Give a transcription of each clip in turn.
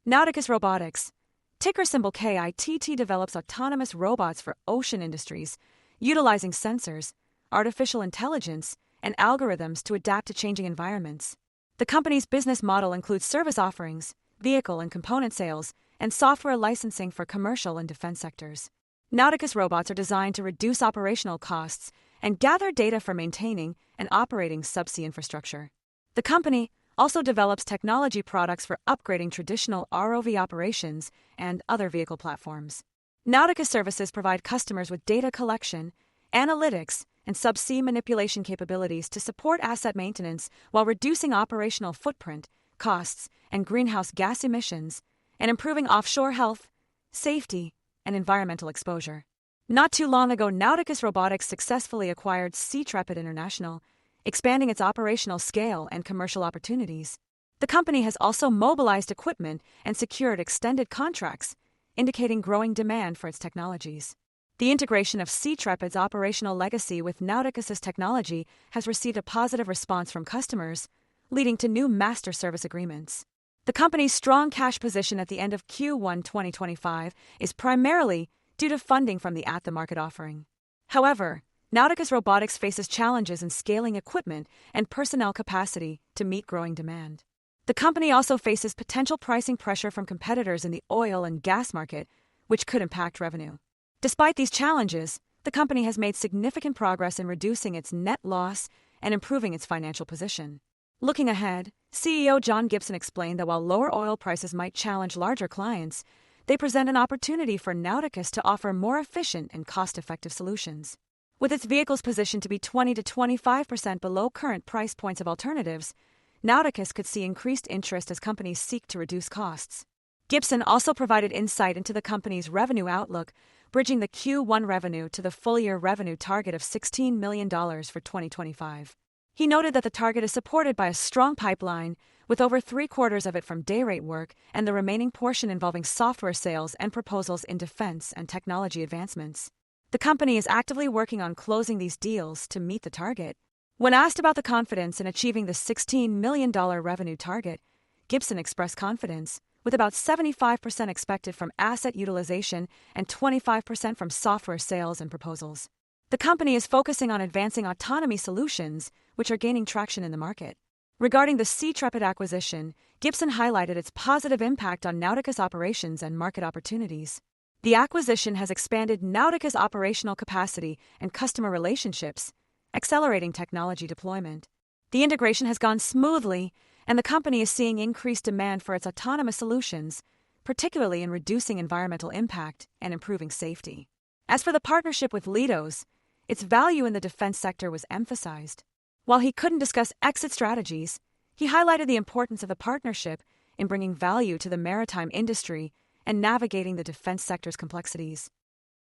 Nauticus Robotics, ticker symbol KITT, develops autonomous robots for ocean industries, utilizing sensors, artificial intelligence, and algorithms to adapt to changing environments. The company's business model includes service offerings, vehicle and component sales, and software licensing for commercial and defense sectors. Nauticus robots are designed to reduce operational costs and gather data for maintaining and operating subsea infrastructure. The company also develops technology products for upgrading traditional ROV operations and other vehicle platforms. Nauticus services provide customers with data collection, analytics, and subsea manipulation capabilities to support asset maintenance while reducing operational footprint, costs, and greenhouse gas emissions, and improving offshore health, safety, and environmental exposure. Not too long ago, Nauticus Robotics successfully acquired KITT International, expanding its operational scale and commercial opportunities. The company has also mobilized equipment and secured extended contracts, indicating growing demand for its technologies. The integration of KITT's operational legacy with Nauticus's technology has received a positive response from customers, leading to new master service agreements. The company's strong cash position at the end of Q1 2025 is primarily due to funding from the at-the-market offering. However, Nauticus Robotics faces challenges in scaling equipment and personnel capacity to meet growing demand. The company also faces potential pricing pressure from competitors in the oil and gas market, which could impact revenue. Despite these challenges, the company has made significant progress in reducing its net loss and improving its financial position. Looking ahead, CEO John Gibson explained that while lower oil prices might challenge larger clients, they present an opportunity for Nauticus to offer more efficient and cost-effective solutions. With its vehicles positioned to be 20 to 25% below current price points of alternatives, Nauticus could see increased interest as companies seek to reduce costs. Gibson also provided insight into the company's revenue outlook, bridging the Q1 revenue to the full-year revenue target of $16 million for 2025. He noted that the target is supported by a strong pipeline, with over three-quarters of it from day-rate work and the remaining portion involving software sales and proposals in defense and technology advancements. The company is actively working on closing these deals to meet the target. When asked about the confidence in achieving the $16 million revenue target, Gibson expressed confidence, with about 75% expected from asset utilization and 25% from software sales and proposals. The company is focusing on advancing autonomy solutions, which are gaining traction in the market. Regarding the KITT acquisition, Gibson highlighted its positive impact on Nauticus operations and market opportunities. The acquisition has expanded Nauticus' operational capacity and customer relationships, accelerating technology deployment. The integration has gone smoothly, and the company is seeing increased demand for its autonomous solutions, particularly in reducing environmental impact and improving safety. As for the partnership with Leidos, its value in the defense sector was emphasized. While he couldn't discuss exit strategies, he highlighted the importance of the partnership in bringing value to the maritime industry and navigating the defense sector's complexities.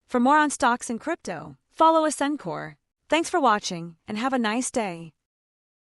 For more on stocks and crypto, follow Ascencore. Thanks for watching and have a nice day.